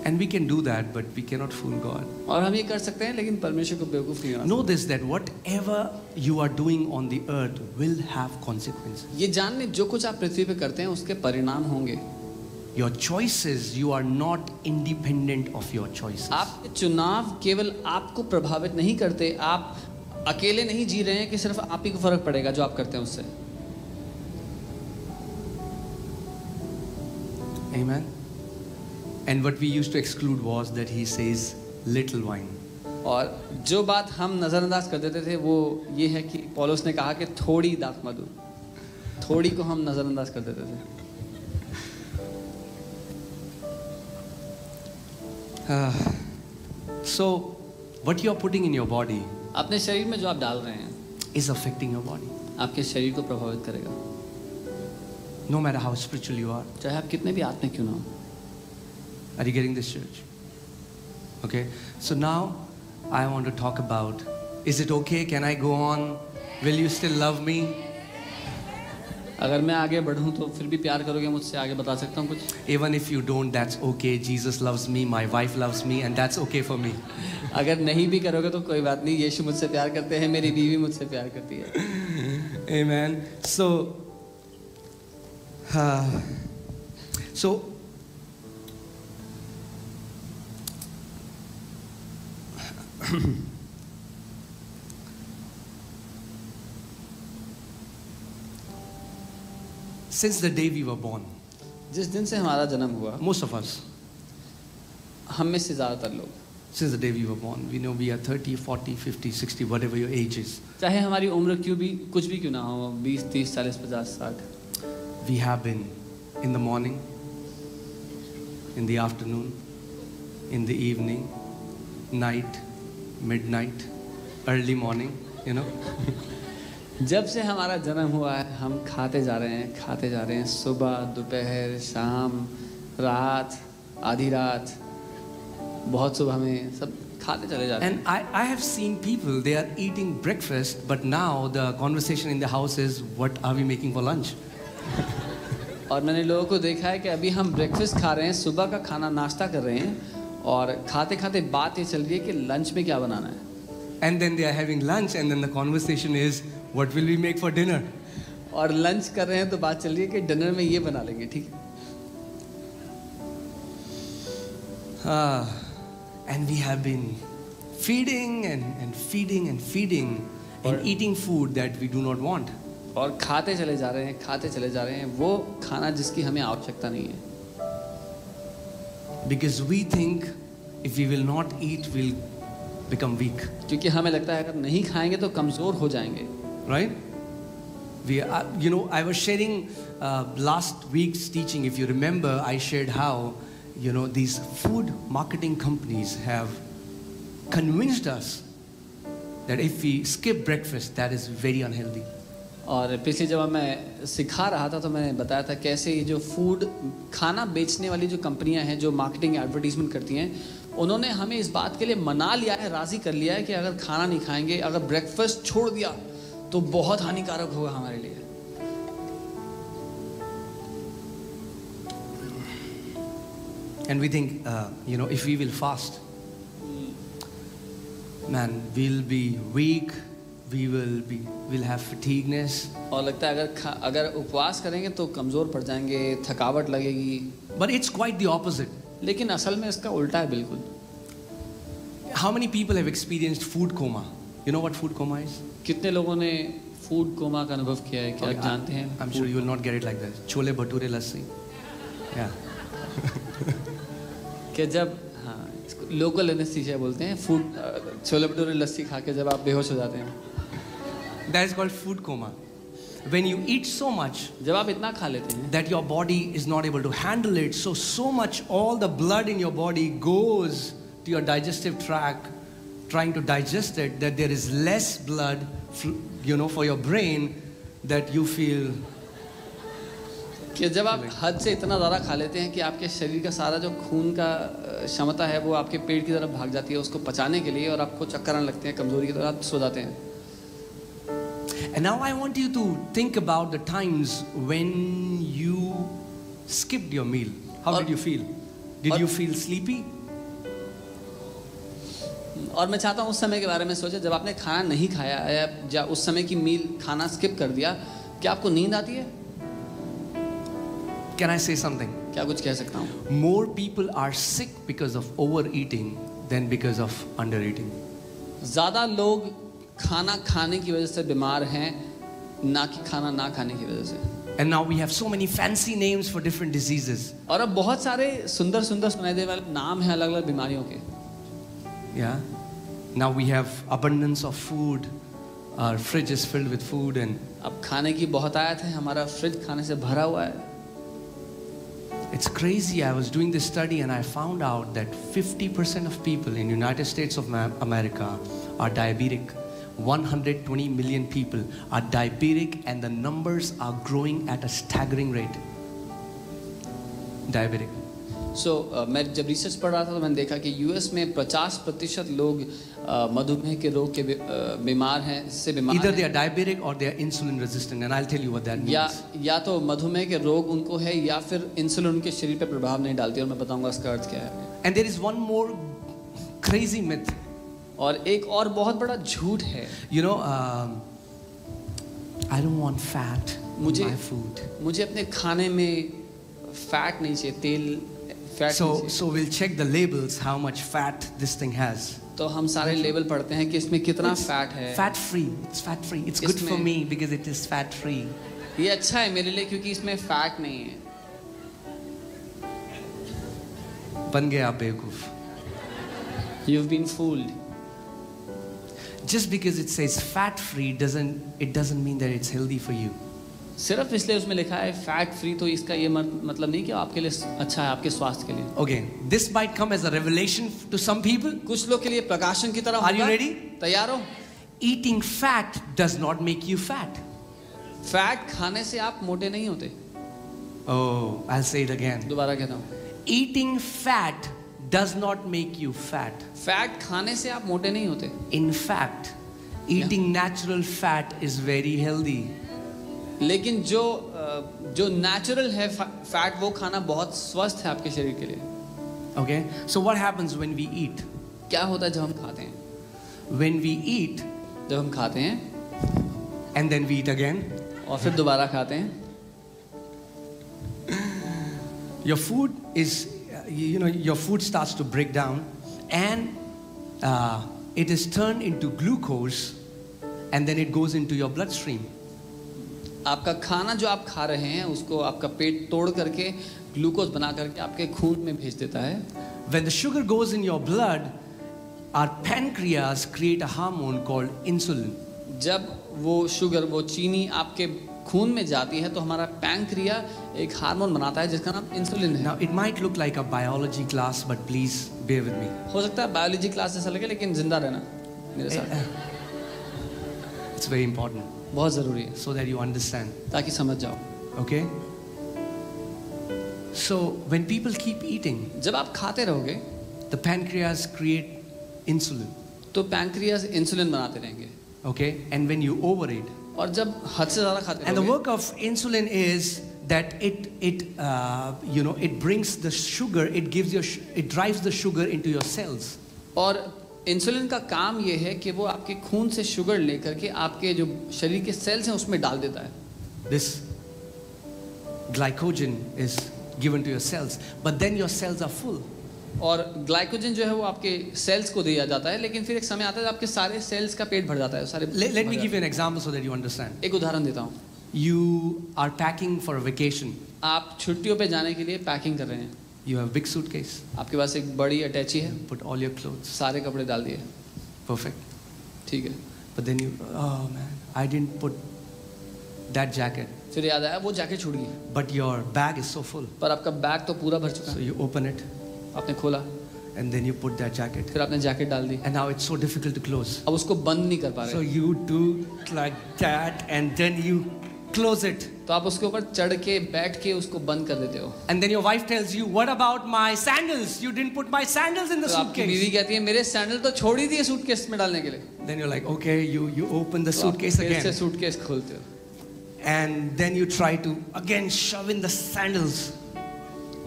And we can do that, but we cannot fool God. और हम ये कर सकते हैं, लेकिन परमेश्वर को बेवकूफ नहीं बनाना। Know this, that whatever you are doing on the earth will have consequences. ये जानने जो कुछ आप पृथ्वी पे करते हैं उसके परिणाम होंगे। Your choices, you are not independent of your choices. आपके चुनाव केवल आपको प्रभावित नहीं करते, आप अकेले नहीं जी रहे हैं कि सिर्फ आप ही को फर्क पड़ेगा जो आप करते हैं उससे। Amen. And what we used to exclude was that he says little wine. और जो बात हम नजरअंदाज कर देते थे वो ये है कि पौलुस ने कहा कि थोड़ी दाख मधु, थोड़ी को हम नजरअंदाज कर देते थे। So what you are putting in your body अपने शरीर में जो आप डाल रहे हैं is affecting your body. आपके शरीर को प्रभावित करेगा, No matter how spiritual you are. चाहे आप कितने भी आत्मिक क्यों ना हो। Are you getting this, church? Okay. So now I want to talk about, is it okay? Can I go on? Will you still love me? अगर मैं आगे बढ़ूं तो फिर भी प्यार करोगे मुझसे? आगे बता सकता हूं कुछ? Even if you don't, that's okay. Jesus loves me, my wife loves me, and that's okay for me. अगर नहीं भी करोगे तो कोई बात नहीं, यीशु मुझसे प्यार करते हैं, मेरी बीवी मुझसे प्यार करती है। Amen. So since the day we were born, जिस दिन से हमारा जन्म हुआ, most of us, हम में से ज़्यादातर लोग, since the day we were born, we know we are 30, 40, 50, 60, whatever your age is. चाहे हमारी उम्र क्यों भी कुछ भी क्यों ना हो, 20, 30, 40, 50, 60, We have been in the morning, in the afternoon, in the evening, night, midnight, early morning, you know. जब से हमारा जन्म हुआ है हम खाते जा रहे हैं, सुबह, दोपहर, शाम, रात, आधी रात, बहुत सुबह में, सब खाते चले जा रहे हैं। And I have seen people, they are eating breakfast, but now the conversation in the house is, what are we making for lunch? और मैंने लोगों को देखा है कि अभी हम ब्रेकफास्ट खा रहे हैं, सुबह का खाना नाश्ता कर रहे हैं, और खाते खाते बात ये चल रही है कि लंच में क्या बनाना है। And then they are having lunch, and then the conversation is, what will we make for dinner? और लंच कर रहे हैं तो बात चल रही है कि डिनर में ये बना लेंगे, ठीक है। And we have been feeding and feeding and feeding and eating food that we do not want. और खाते चले जा रहे हैं वो खाना जिसकी हमें आवश्यकता नहीं है। Because we think if we will not eat, we'll become weak. क्योंकि हमें लगता है अगर नहीं खाएंगे तो कमजोर हो जाएंगे। Right? I was sharing last week's teaching. If you remember, I shared how, these food marketing companies have convinced us that if we skip breakfast, that is very unhealthy. और पिछली जब मैं सिखा रहा था तो मैंने बताया था कैसे ये जो फूड खाना बेचने वाली जो कंपनियां हैं जो मार्केटिंग एडवर्टीजमेंट करती हैं, उन्होंने हमें इस बात के लिए मना लिया है, राजी कर लिया है कि अगर खाना नहीं खाएंगे, अगर ब्रेकफास्ट छोड़ दिया तो बहुत हानिकारक होगा हमारे लिए। And we think, if we will fast, man, we'll be weak, we'll have fatigueness. और लगता है अगर उपवास करेंगे तो कमजोर पड़ जाएंगे, थकावट लगेगी। But it's quite the opposite. लेकिन असल में इसका उल्टा है बिल्कुल। How many people have experienced food coma? You know what food coma is? कितने लोगों ने फूड कोमा का अनुभव किया है, क्या आप जानते हैं? I'm sure you will not get it like that. Chole bhature lassi. Yeah. कि जब लोकल एनेस्थीसिया बोलते हैं, फूड छोले भटूरे लस्सी खा के जब आप बेहोश हो जाते हैं, that is called food coma. When you eat so much, जब आप इतना खा लेते हैं that your body is not able to handle it, so much all the blood in your body goes to your digestive tract trying to digest it, that there is less blood for your brain, that you feel कि जब आप हद से इतना ज़्यादा खा लेते हैं कि आपके शरीर का सारा जो खून का क्षमता है वो आपके पेट की तरफ भाग जाती है उसको पचाने के लिए, और आपको चक्कर आने लगते हैं, कमजोरी की तरह आप सो जाते हैं। And now I want you to think about the times when you skipped your meal. How did you feel? Did you feel sleepy? और मैं चाहता हूँ उस समय के बारे में सोचे जब आपने खाना नहीं खाया या उस समय की मील खाना स्किप कर दिया, क्या आपको नींद आती है? Can I say something? क्या कुछ कह सकता हूँ? More people are sick because of overeating than because of undereating. ज़्यादा लोग खाना खाने की वजह से बीमार हैं, ना कि खाना ना खाने की वजह से। And now we have so many fancy names for different diseases. और अब बहुत सारे सुंदर सुंदर सुनाई देने वाले नाम हैं अलग अलग बीमारियों के। Yeah. Now we have abundance of food. Our fridge is filled with food and अब खाने की बहुत आयत है, हमारा फ्रिज खाने से भरा हुआ है। it's crazy. I was doing this study and I found out that 50% of people in United States of America are diabetic. 120 million people are diabetic and the numbers are growing at a staggering rate. Diabetic. मैं जब research पढ़ रहा था तो मैंने देखा कि US में 50% लोग मधुमेह के रोग के बीमार हैं, इससे बीमार Either हैं। they are diabetic or they are insulin resistant, and I'll tell you what that means. या तो मधुमेह के रोग उनको है या फिर इंसुलिन उनके शरीर पे प्रभाव नहीं डालती, और मैं बताऊंगा इसका अर्थ क्या है। And there is one more crazy myth. और एक और बहुत बड़ा झूठ है। You know, I don't want fat in my food. मुझे अपने खाने में फैट नहीं चाहिए, तेल फैट नहीं चाहिए। So we'll check the labels how much fat this thing has. तो हम सारे लेबल पढ़ते हैं कि इसमें कितना फैट है। Fat free. It's fat free. It's good for me because it is fat free. ये अच्छा है मेरे लिए क्योंकि इसमें फैट नहीं है। बन गया बेवकूफ। You've been fooled. Just because it says fat free doesn't mean that it's healthy for you. सिर्फ इसलिए उसमें लिखा है फैट फ्री तो इसका ये मतलब नहीं कि आपके लिए अच्छा है, आपके स्वास्थ्य के लिए। Okay, this might come as a revelation to some people. कुछ लोग के लिए प्रकाशन की तरह होगा। Are you ready? तैयार हो? Eating fat does not make you fat. Fat खाने से आप मोटे नहीं होते। Oh, I'll say it again. दोबारा कहता हूँ। Eating fat does not make you fat. Fat खाने से आप मोटे नहीं होते। In fact, eating natural fat is very healthy. लेकिन जो नेचुरल है फैट, वो खाना बहुत स्वस्थ है आपके शरीर के लिए। Okay, so what happens when we eat? क्या होता है जब हम खाते हैं? When we eat, जब हम खाते हैं and then we eat again, और फिर दोबारा खाते हैं, your food is, your food starts to break down, and it is turned into glucose, and then it goes into your bloodstream. आपका खाना जो आप खा रहे हैं उसको आपका पेट तोड़ करके ग्लूकोज बना करके आपके खून में भेज देता है। When the sugar goes in your blood, our pancreas create a hormone called insulin. जब वो शुगर, वो चीनी आपके खून में जाती है तो हमारा पैंक्रिया एक हार्मोन बनाता है जिसका नाम इंसुलिन है। Now it might look like a biology class, but please bear with me. हो सकता है बायोलॉजी क्लास जैसा लगे, लेकिन जिंदा रहना मेरे साथ। It's very important. बहुत जरूरी है, so that you understand. ताकि समझ जाओ। Okay? So when people keep eating, जब आप खाते रहोगे, the pancreas create insulin. तो पैंक्रियास इंसुलिन बनाते रहेंगे। Okay? And when you overeat, और जब हद से ज्यादा खाते and the रहोगे, work of insulin is that it brings the sugar, it drives the sugar into your cells. और इंसुलिन का काम ये है कि वो आपके खून से शुगर लेकर के आपके जो शरीर के सेल्स हैं उसमें डाल देता है। This glycogen is given to your cells, but then your cells are full. और ग्लाइकोजन जो है वो आपके सेल्स को दिया जाता है, लेकिन फिर एक समय आता है जब आपके सारे सेल्स का पेट भर जाता है। सारे Let me give you an example so that you understand. एक उदाहरण देता हूँ। You are packing for a vacation. आप छुट्टियों पे जाने के लिए पैकिंग कर रहे हैं। You have a big suitcase. आपके पास एक बड़ी अटैची है, Put all your clothes. सारे कपड़े डाल दिए, Perfect. ठीक है। But then oh man, I didn't put that jacket. फिर याद आया वो जैकेट छूट गई, But your bag is so full. पर आपका बैग तो पूरा भर चुका So है। you open it आपने खोला, and then you put that jacket. फिर आपने जैकेट डाल दी, And now it's so difficult to close. अब उसको बंद नहीं कर पा So रहे, you do like that and then you close it. तो आप उसके ऊपर चढ़ के बैठ के उसको बंद कर देते हो। And then your wife tells you, what about my sandals? You didn't put my sandals in the तो आपकी बीवी suitcase. कहती है मेरे सैंडल तो छोड़ ही दिए सूटकेस में डालने के लिए। Then you're like, okay, you open the तो आप suitcase फिर से again. सूटकेस खोलते हो And then you try to again shove in the sandals.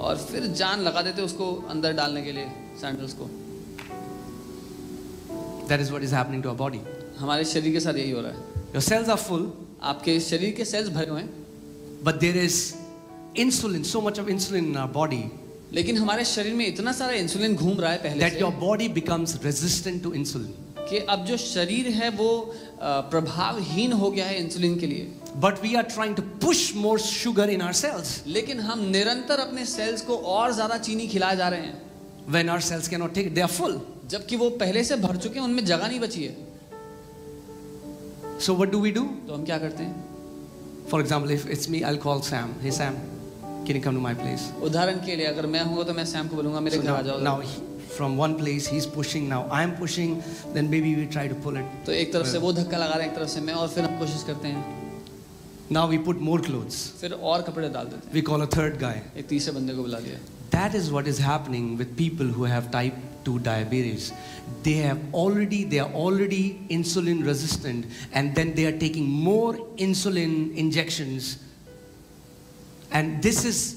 और फिर जान लगा देते हो उसको अंदर डालने के लिए, सैंडल्स को। That is what is happening to our body. हमारे शरीर के साथ यही हो रहा है. Your cells are full, आपके शरीर के सेल्स भरे हुए हैं, but there is insulin, so much of insulin in our body लेकिन हमारे शरीर में इतना सारा इंसुलिन घूम रहा है पहले that से your body becomes resistant to insulin. कि अब जो शरीर है वो प्रभावहीन हो गया है इंसुलिन के लिए. But we are trying to push more sugar in our cells लेकिन हम निरंतर अपने सेल्स को और ज्यादा चीनी खिलाए जा रहे हैं, when our cells cannot take it. They are full. जबकि वो पहले से भर चुके हैं, उनमें जगह नहीं बची है. So what do we do? तो हम क्या करते हैं? For example, if it's me, I'll call Sam. Hey Sam, can you come to my place? उदाहरण के लिए अगर मैं हूँ तो मैं सैम को बोलूंगा मेरे So घर आ जाओ. now from one place he's pushing, now I'm pushing, then maybe we try to pull it. तो एक तरफ से वो धक्का लगा रहे हैं, एक तरफ से मैं, और फिर हम कोशिश करते हैं. Now we put more clothes. फिर और कपड़े डाल देते हैं. We call a third guy. एक तीसरे बंदे को बुला लिया. That is what is happening with people who have type 2 diabetes. They are already insulin resistant, and then they are taking more insulin injections. And this is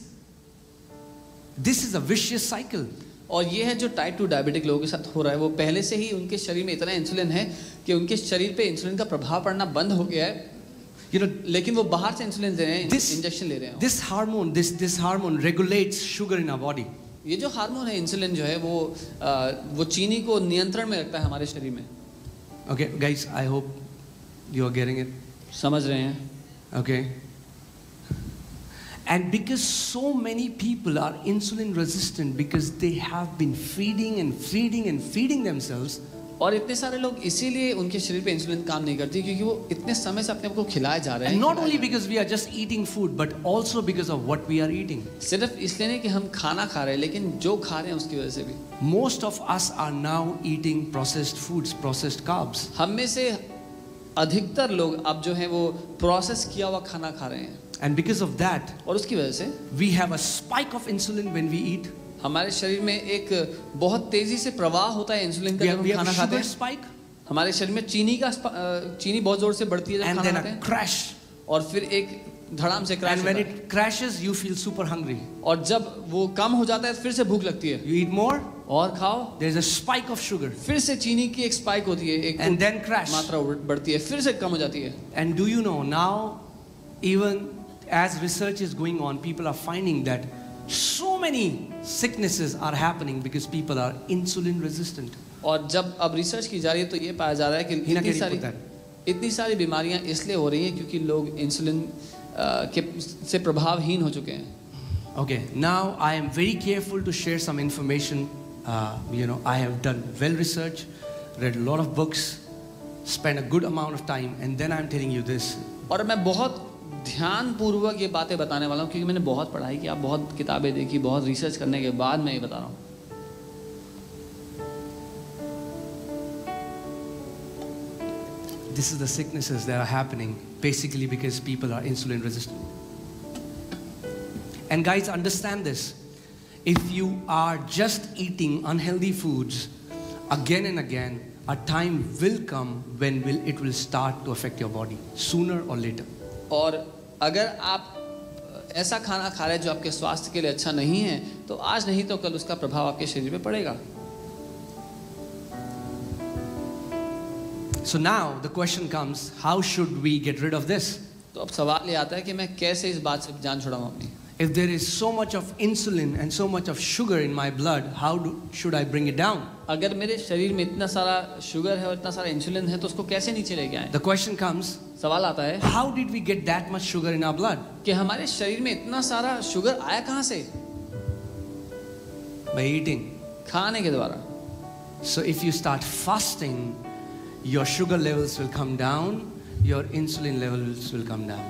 a vicious cycle. और ये है जो टाइप 2 डायबिटिक लोगों के साथ हो रहा है. वो पहले से ही उनके शरीर में इतना इंसुलिन है कि उनके शरीर पे इंसुलिन का प्रभाव पड़ना बंद हो गया है. You know, लेकिन वो बाहर से इंसुलिन दे रहे हैं, इंजेक्शन ले रहे हैं. this hormone regulates sugar in our body. ये जो हार्मोन है इंसुलिन जो है वो चीनी को नियंत्रण में रखता है हमारे शरीर में. Okay, guys, I hope you are getting it. समझ रहे हैं? Okay. And because so many people are insulin resistant because they have been feeding themselves. और इतने सारे लोग इसीलिए उनके शरीर पे इंसुलिन काम नहीं करती क्योंकि वो इतने समय से अपने आप को खिलाए जा रहे हैं. And not only because we are just eating food, but also because of what we are eating. सिर्फ इसलिए नहीं कि हम खाना खा रहे हैं, लेकिन जो खा रहे हैं उसकी वजह से भी. Most of us are now eating processed foods, processed carbs. हम में से अधिकतर लोग अब जो है वो प्रोसेस किया हुआ खाना खा रहे हैं. And because of that, और उसकी वजह से we have a spike of insulin when we eat. हमारे शरीर में एक बहुत तेजी से प्रवाह होता है इंसुलिन का जब हम खाना खाते हैं. Spike. हमारे शरीर में चीनी बहुत जोर से बढ़ती है जब and खाना then खाते a हैं. crash. और फिर एक धड़ाम से क्रैश And when होता है. it crashes, you feel super hungry. और जब वो कम हो जाता है फिर से भूख लगती है. You eat more. और खाओ. There is a spike of sugar. फिर से चीनी की एक स्पाइक होती है, एक And then crash. मात्रा बढ़ती है, फिर से कम हो जाती है. And do you know now, even as research is going on, people are finding that so many sicknesses are happening because people are insulin resistant. और जब अब रिसर्च की जा रही है तो ये पाया जा रहा है कि इतनी सारी बीमारियां इसलिए हो रही हैं क्योंकि लोग इंसुलिन से प्रभावहीन हो चुके हैं. Okay, now I am very careful to share some information. I have done well research, read a lot of books, spent a good amount of time, and then I am telling you this. और मैं बहुत ध्यान पूर्वक ये बातें बताने वाला हूँ क्योंकि मैंने बहुत पढ़ाई की, बहुत किताबें देखी, बहुत रिसर्च करने के बाद मैं ये बता रहा हूँ. This is the sicknesses that are happening basically because people are insulin resistant. And guys, understand this. If you are just eating unhealthy foods again and again, a time will come when it will start to affect your body, sooner or later. और अगर आप ऐसा खाना खा रहे हैं जो आपके स्वास्थ्य के लिए अच्छा नहीं है, तो आज नहीं तो कल उसका प्रभाव आपके शरीर पे पड़ेगा. So now the question comes, how should we get rid of this? तो अब सवाल ये आता है कि मैं कैसे इस बात से जान छुड़ाऊं अपनी. If there is so much of insulin and so much of sugar in my blood, should I bring it down? अगर मेरे शरीर में इतना सारा शुगर है और इतना सारा इंसुलिन है तो उसको कैसे नीचे लेके आएं? The question comes, सवाल आता है, how did we get that much sugar in our blood? कि हमारे शरीर में इतना सारा शुगर आया कहाँ से? By eating. खाने के द्वारा. So if you start fasting, your sugar levels will come down, your insulin levels will come down.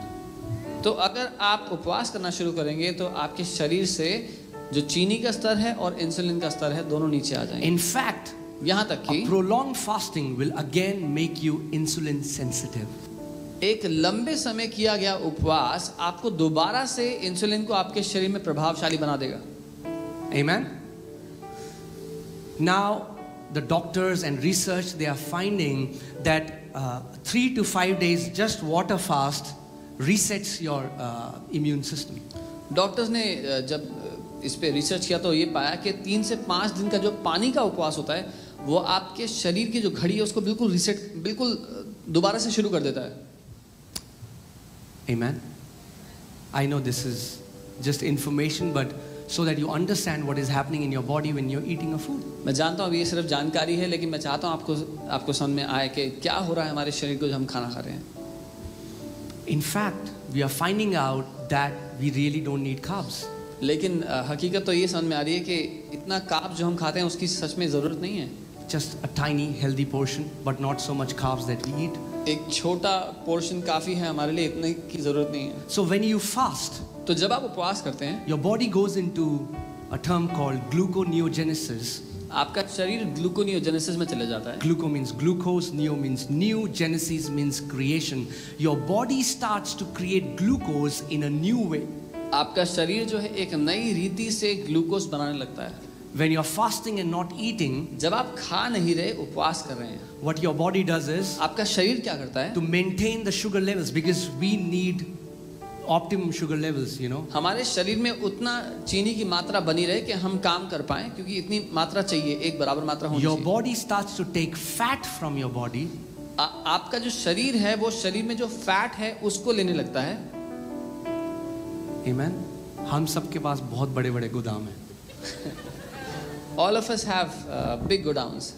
तो अगर आप उपवास करना शुरू करेंगे तो आपके शरीर से जो चीनी का स्तर है और इंसुलिन का स्तर है दोनों नीचे आ जाएंगे. In fact, यहाँ तक कि prolonged fasting will again make you insulin sensitive. एक लंबे समय किया गया उपवास आपको दोबारा से इंसुलिन को आपके शरीर में प्रभावशाली बना देगा. Amen. Now the doctors and research, they are finding that 3 to 5 days just water fast resets your immune system. Doctors ने जब इस पे रिसर्च किया तो ये पाया कि 3 से 5 दिन का जो पानी का उपवास होता है वो आपके शरीर की जो घड़ी है उसको बिल्कुल रीसेट, बिल्कुल दोबारा से शुरू कर देता है। Amen. I know this is just information, but so that you understand what is happening in your body when you're eating a food. मैं जानता हूँ ये सिर्फ जानकारी है, लेकिन मैं चाहता हूँ आपको समझ में आए कि क्या हो रहा है हमारे शरीर को जब हम खाना खा रहे हैं। In fact, we are finding out that we really don't need carbs. लेकिन हकीकत तो ये समझ में आ रही है कि इतना कार्ब जो हम खाते हैं उसकी सच में ज़रूरत नहीं है। Just a tiny healthy portion, but not so much carbs that we eat. एक छोटा पोर्शन काफ़ी है हमारे लिए, इतने की ज़रूरत नहीं है। So when you fast, तो जब आप उपवास करते हैं, your body goes into a term called gluconeogenesis. आपका शरीर ग्लूकोनियोजेनेसिस में चले जाता है। Gluco means glucose, neo means new, genesis means creation. Your body starts to create glucose in a new way. आपका शरीर जो है एक नई रीति से ग्लूकोज बनाने लगता है। When you're fasting and not eating, जब आप खा नहीं रहे, उपवास कर रहे हैं, what your body does is आपका शरीर क्या करता है? to maintain the sugar levels, because we need optimum sugar levels, you know. हमारे शरीर में उतना चीनी की मात्रा बनी रहे कि हम काम कर पाएं, क्योंकि इतनी मात्रा चाहिए, एक बराबर मात्रा होनी Your चाहिए। body starts to take fat from your body. आपका जो शरीर है वो शरीर में जो फैट है उसको लेने लगता है। Amen. हम सबके पास बहुत बड़े बड़े गोदाम हैं। All of us have big godowns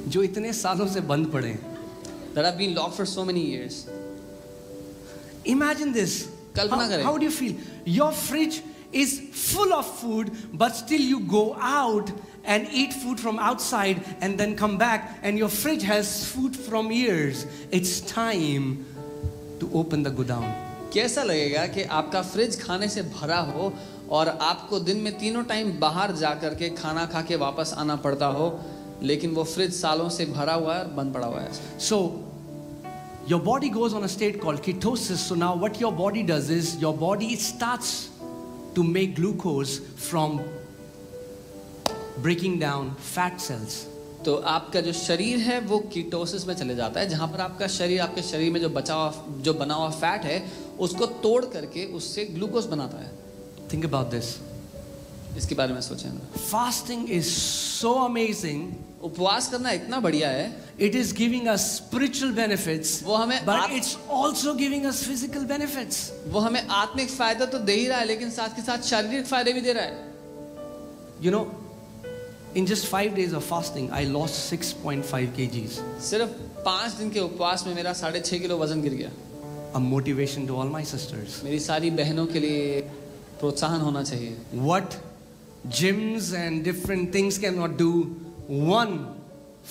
जो इतने सालों से बंद पड़े हैं। that have been locked for so many years. Imagine this. कल्पना करें। How do you feel? Your fridge is full of food, but still you go out and eat food from outside and then come back and your fridge has food from years. It's time to open the godown. कैसा लगेगा कि आपका fridge खाने से भरा हो और आपको दिन में तीनों टाइम बाहर जा करके खाना खा के वापस आना पड़ता हो, लेकिन वो फ्रिज सालों से भरा हुआ है और बंद पड़ा हुआ है। So your body goes on a state called ketosis. So now what your body does is your body starts to make glucose from breaking down fat cells. तो आपका जो शरीर है वो कीटोसिस में चले जाता है, जहाँ पर आपका शरीर, आपके शरीर में जो बना हुआ फैट है उसको तोड़ करके उससे ग्लूकोज बनाता है। Think about this. इसके बारे में सोचें। Fasting is so amazing. उपवास करना इतना बढ़िया है। It is giving us spiritual benefits, वो हमें but it's also giving us physical benefits. वो हमें आत्मिक फायदा तो दे ही रहा है, लेकिन साथ के साथ शारीरिक फायदे भी दे रहा है। You know, in just 5 days of fasting, I lost 6.5 kgs. सिर्फ 5 दिन के उपवास में मेरा 6.5 किलो वजन गिर गया। A motivation to all my sisters. मेरी सारी बहनों के लिए प्रोत्साहन होना चाहिए। What gyms and different things cannot do, one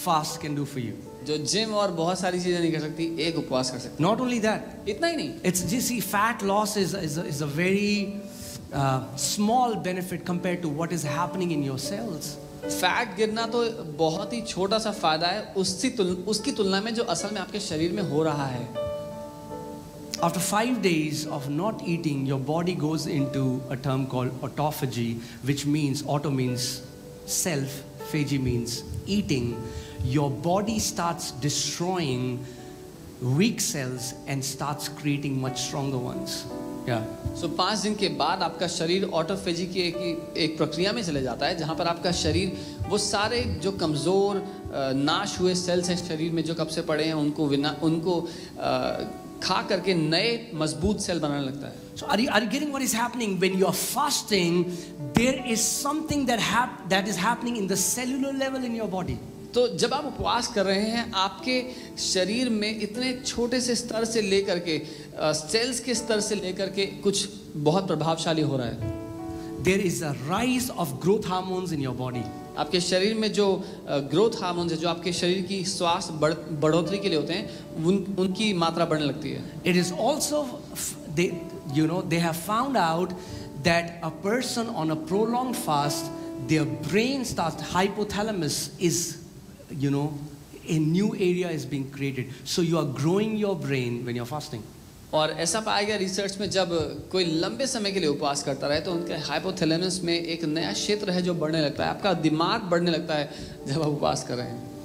fast can do for you. जो जिम और बहुत सारी चीजें नहीं कर सकती, एक उपवास कर सकती। Not only that, इतना ही नहीं, it's just see, fat loss is a very small benefit compared to what is happening in your cells. Fat गिरना तो बहुत ही छोटा सा फायदा है उसकी तुलना में जो असल में आपके शरीर में हो रहा है। After 5 days of not eating, your body goes into a term called autophagy, which means auto means self, phagy means eating. Your body starts destroying weak cells and starts creating much stronger ones. Yeah. So 5 दिन के बाद आपका शरीर autophagy की एक प्रक्रिया में चले जाता है, जहाँ पर आपका शरीर वो सारे जो कमज़ोर नाश हुए सेल्स हैं शरीर में जो कब से पड़े हैं उनको खा करके नए मजबूत सेल बनाने लगता है। So are you getting what is happening when you are fasting? There is something that is happening in the cellular level in your body. तो जब आप उपवास कर रहे हैं, आपके शरीर में इतने छोटे से स्तर से लेकर के सेल्स के स्तर से लेकर के कुछ बहुत प्रभावशाली हो रहा है। There is a rise of growth hormones in your body. आपके शरीर में जो ग्रोथ हार्मोन्स है, जो आपके शरीर की स्वास्थ्य बढ़ोतरी के लिए होते हैं, उनकी मात्रा बढ़ने लगती है। It is also they have found out that a person on a prolonged fast, their brain starts, hypothalamus is, a new area is being created. So you are growing your brain when you're fasting. और ऐसा पाया गया research में, जब कोई लंबे समय के लिए उपवास करता रहे तो उनके हाइपोथैलेमस में एक नया क्षेत्र है जो बढ़ने लगता है। आपका दिमाग बढ़ने लगता है जब आप उपवास कर रहे हैं।